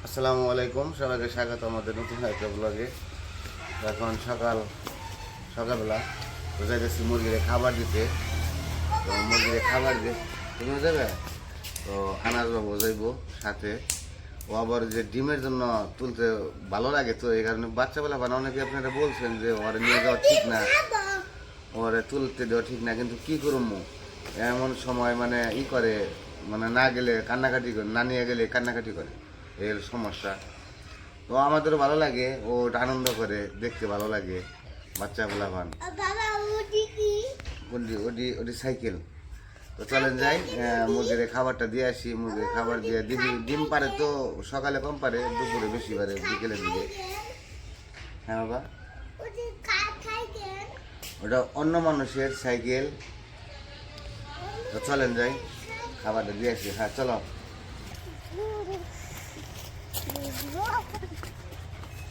আসসালামু আলাইকুম, সবাইকে স্বাগত আমাদের নতুন একটা ব্লগে। এখন সকালবেলা যাইতেছি মুরগিরে খাবার দিতে। তো মুরগিরে খাবার দিয়ে তুমি যাবে, তো আনাজ বাবু যাইব সাথে। ও আবার যে ডিমের জন্য তুলতে ভালো লাগে, তো এই কারণে বাচ্চাবেলা বানা অনেকে আপনারা বলছেন যে ওরে নিয়ে যাওয়া ঠিক না, ওরে তুলতে দেওয়া ঠিক না, কিন্তু কী করবো এমন সময় মানে করে, মানে না গেলে কান্নাকাটি করে, না নিয়ে গেলে কান্নাকাটি করে, এই সমস্যা। তো আমাদেরও ভালো লাগে, ও আনন্দ করে, দেখতে ভালো লাগে বাচ্চাগুলা ভান। ওটি ওটি সাইকেল। তো চলেন যাই, মুরগির খাবারটা দিয়ে আসি। মুরগির খাবার দিয়ে দিবি, ডিম পারে তো সকালে কম পারে, দুপুরে বেশি পারে, বিকেলের দিকে। হ্যাঁ বাবা, ওটা অন্য মানুষের সাইকেল। তো চলেন যাই, খাবারটা দিয়ে আসি। হ্যাঁ চলো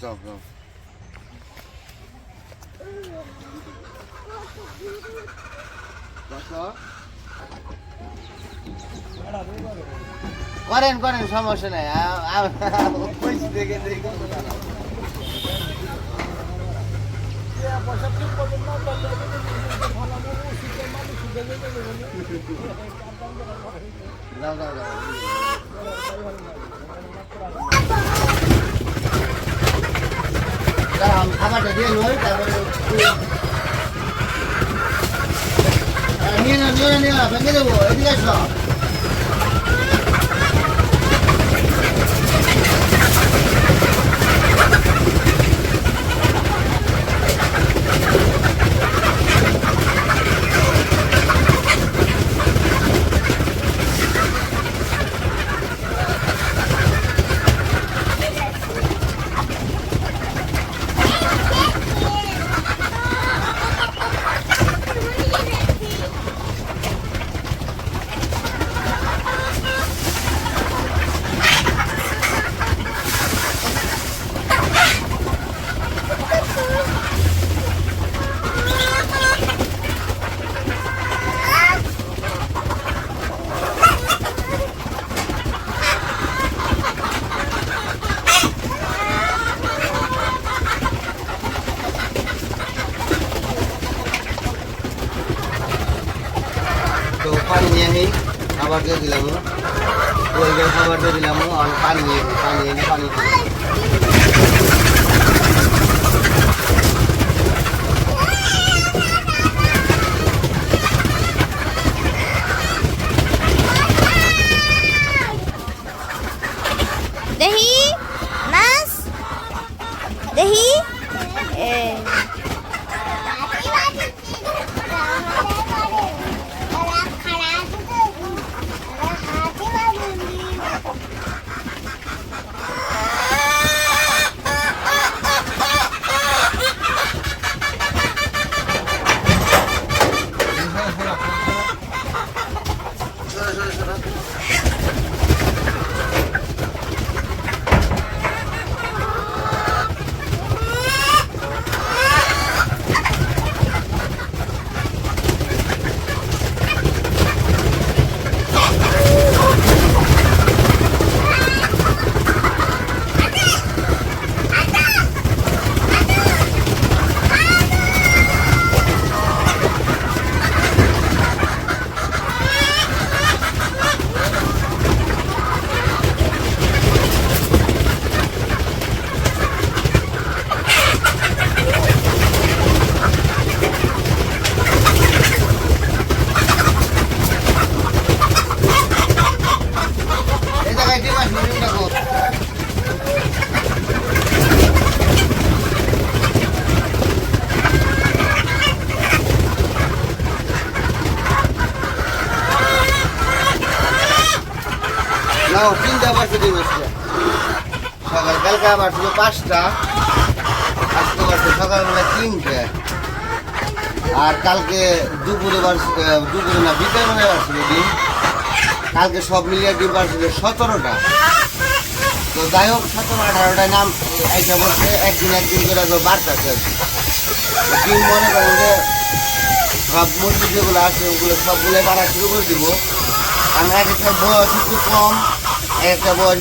চল। করেন করেন, সমস্যা নাই। খাবারটা দিয়ে নই, তারপরে নিয়ে না ভেঙে দেবো। এদিকে এসো। তো পানি নিয়ে নিই, খাবার দিয়ে দিলাম, খাবার দিয়ে দিলাম, আর পানি এনে পানি Dahi, Nas, Dahi, নাও। 3টা বাজে দিন সকালকালকে আবার ছিল 5টা, আজকে বাজে সকালবেলা 3টে, আর কালকে দুপুরে না বিকেলবেলা বাড়ছিল ডিম। কালকে সব মিলিয়ে ডিম বাড়ছিল 17টা। তো যাই হোক, 17-18টায় নাম এইটা বলছে, একদিন করে বাড়তেছে আর কি। ডিম মনে করেন যে সব মুরগি যেগুলো আছে ওগুলো সবগুলোই বাড়া শুরু করে দিব। আমি এক একটা বয়স একটু কম, এক একটা বয়স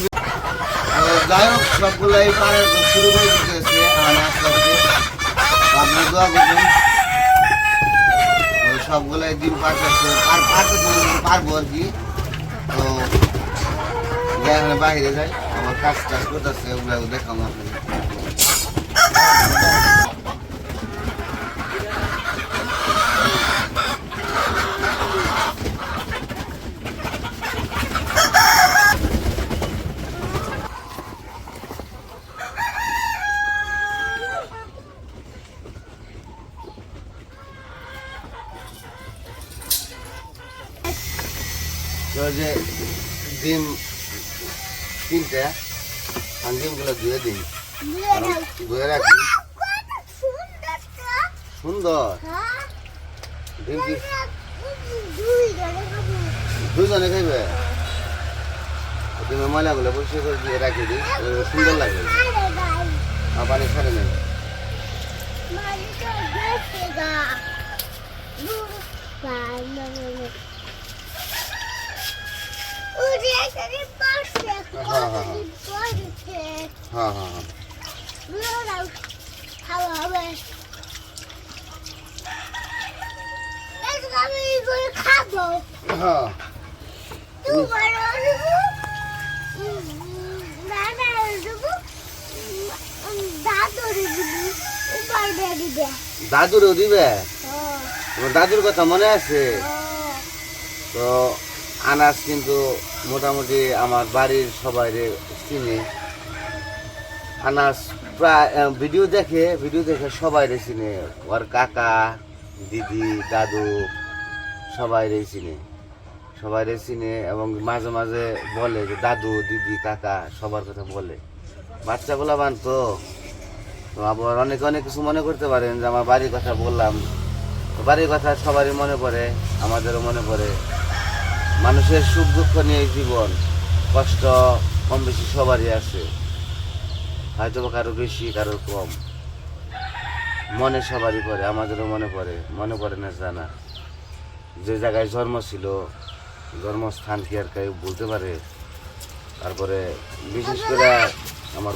যাই হোক সবগুলাই পারে শুরু করে দিতেছে আর আস্তে আস্তে আপনার দোয়া করবেন সবগুলাই ডিম পারতেছে পারবো আর কি। তো এখানে বাইরে যাই আমার কাজ টাজ করতেছে ওগুলো দেখাবো আপনাকে। তো যে ডিম তিনটা আমি ডিমগুলো ধুয়ে দিই ধুয়ে রাখি সুন্দর ডিম কি দুজনে খাইবে ডিমের ময়লাগুলো পরিষ্কার করে দিয়ে রাখি দিই সুন্দর লাগে আর পানি ছাড়ে নেই হ্যাঁ হ্যাঁ হ্যাঁ খাবো হ্যাঁ দাদুরও দিবে তোমার দাদুর কথা মনে আছে? তো আনাস কিন্তু মোটামুটি আমার বাড়ির সবাই চিনি। আনাস প্রায় ভিডিও দেখে সবাই চিনে, ওর কাকা দিদি দাদু সবাই চিনে এবং মাঝে মাঝে বলে যে দাদু দিদি কাকা সবার কথা বলে। বাচ্চাগুলা বানতো তো আবার অনেকে অনেক কিছু মনে করতে পারেন যে আমার বাড়ির কথা বললাম। বাড়ির কথা সবারই মনে পড়ে, আমাদেরও মনে পড়ে। মানুষের সুখ দুঃখ নিয়ে জীবন, কষ্ট কম বেশি সবারই আছে, হয়তো কারো বেশি কারো কম, মনে সবারই পড়ে, আমাদেরও মনে পড়ে না জানা। যে জায়গায় জন্ম ছিল জন্মস্থান কি আর কেউ বলতে পারে? তারপরে বিশেষ করে আমার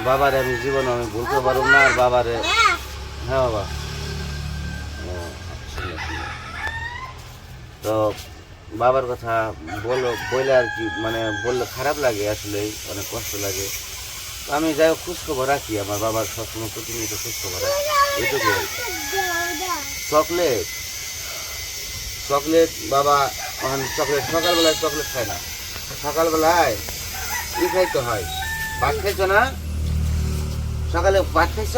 বাবারে আমি জীবনে আমি বলতে পারব না। আর বাবারে হ্যাঁ বাবা তো বাবার কথা বলে আর কি মানে বললে খারাপ লাগে, আসলে অনেক কষ্ট লাগে। তো আমি যাই হোক খোঁজখবর রাখি, আমার বাবার সবসময় প্রতিনিয়ত খোঁজখবর রাখি। এইটুকু চকলেট বাবা চকলেট সকালবেলায় চকলেট খায় না, সকালবেলায় কি খাইতে হয়? ভাত খাইছো না? সকালে ভাত খাইছ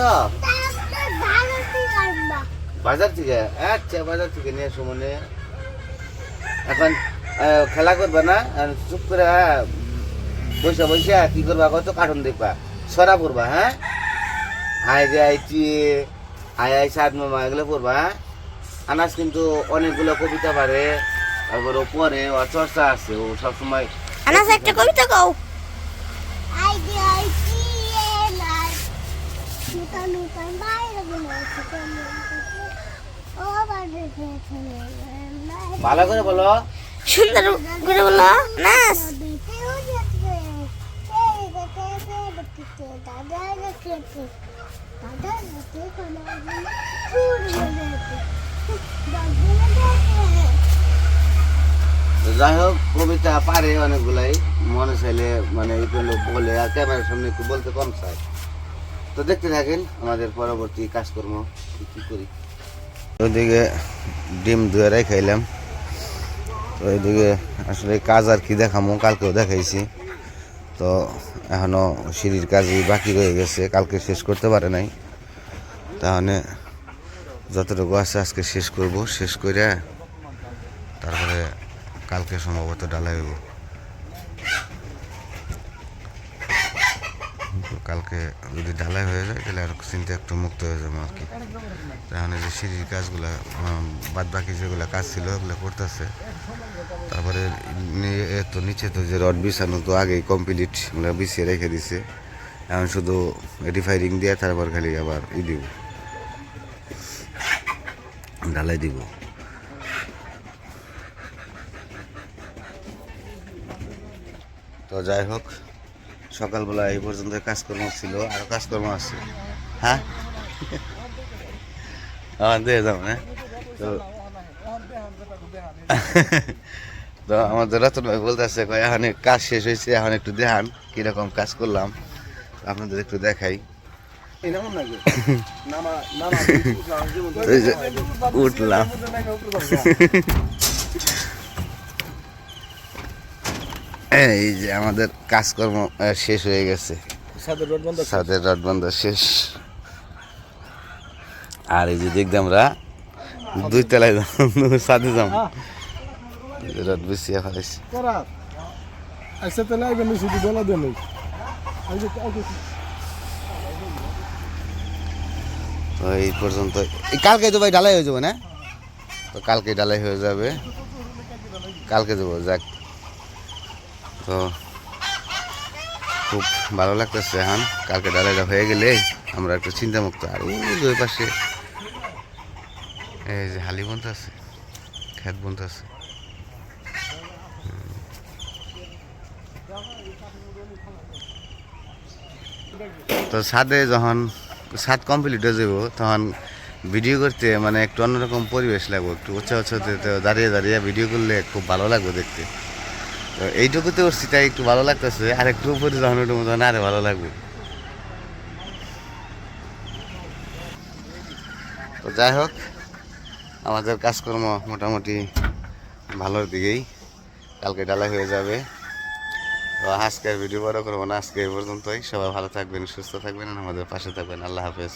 বাজার থেকে? আচ্ছা বাজার থেকে নিয়ে এসো মনে। এখন খেলা করবে না, চুপ করে বসে কি করবা? কত কার্টুন দেখবা, সরা পড়বা? হ্যাঁ আয় যে আই সাদ মামা এগুলো পড়বা। আনাস কিন্তু অনেকগুলো কবিতা পারে, তারপর ও পড়ে, ওর চর্চা আছে, ও সবসময়। আনাস একটা কবিতা গাও। ভালো করে বলো, সুন্দর করে বলো আনাস। যাই হোক কবিতা পারে অনেকগুলাই, মনে চাইলে মানে এইগুলো বলে, আর ক্যামেরার সামনে একটু বলতে কম চাই। তো দেখতে থাকেন আমাদের পরবর্তী কাজকর্ম কি করি। ওইদিকে ডিম ধুয়ে খাইলাম, তো ওইদিকে আসলে কাজ আর কি দেখামো, কালকেও দেখাইছি। তো এখনও সিঁড়ির কাজই বাকি রয়ে গেছে, কালকে শেষ করতে পারে নাই। তাহলে যতটুকু আছে আজকে শেষ করব, শেষ করে তারপরে কালকে সম্ভবত ঢালাই হইব। কালকে যদি ঢালাই হয়ে যায় তাহলে আর চিন্তা একটু মুক্ত হয়ে যাবো আর কি। তাহলে যে সিঁড়ির কাজগুলো বাদ বাকি যেগুলো কাজ ছিল ওগুলো করতেছে। তারপরে তো নিচে তো যে রড বিছানো তো আগেই কমপ্লিট, বিছিয়ে রেখে দিছে। এখন শুধু রিফাইরিং দিয়ে তারপর খালি আবার দিব, ঢালাই দিব। তো যাই হোক সকালবেলা এই পর্যন্ত কাজকর্ম ছিল, আরও কাজকর্ম আছে। হ্যাঁ দিয়ে যাও না তো তো আমাদের রতন ভাই বলতেছে এখন কাজ শেষ হয়েছে, এখন একটু দেখান কিরকম কাজ করলাম, আপনাদের একটু দেখাই। উঠলাম এই যে আমাদের কাজকর্ম শেষ হয়ে গেছে, ছাদের রড বন্ধ শেষ। আর এই যে দেখতে আমরা 2 তলায় ছাদে যাম, রড বিছিয়ে ফেলেছি। আচ্ছা তাহলে আইবেন শুধু বলা দেন তো এই পর্যন্ত, কালকে তো ভাই ঢালাই হয়ে যাবে না? তো কালকে ঢালাই হয়ে যাবে, কালকে যাবো। যাক, তো খুব ভালো লাগতেছে এখন। কালকে ঢালাইটা হয়ে গেলে আমরা একটু চিন্তামুক্ত। আর ওই পাশে এই যে হালি বন্ধ আছে, খেত বন্ধ আছে। তো ছাদে যখন ছাদ কমপ্লিট হয়ে যাব তখন ভিডিও করতে মানে একটু অন্যরকম পরিবেশ লাগবে, একটু উচ্চা উচ্চতে দাঁড়িয়ে দাঁড়িয়ে ভিডিও করলে খুব ভালো লাগবে দেখতে। তো এইটুকুতে উঠছি তাই একটু ভালো লাগতেছে, আর একটু উপরে যখন উঠবো তখন আরে ভালো লাগবে। তো যাই হোক আমাদের কাজকর্ম মোটামুটি ভালোর দিকেই, কালকে ঢালাই হয়ে যাবে। তো আজকের ভিডিও বড় করবো না, আজকে এই পর্যন্তই। সবাই ভালো থাকবেন, সুস্থ থাকবেন, আমাদের পাশে থাকবেন। আল্লাহ হাফেজ।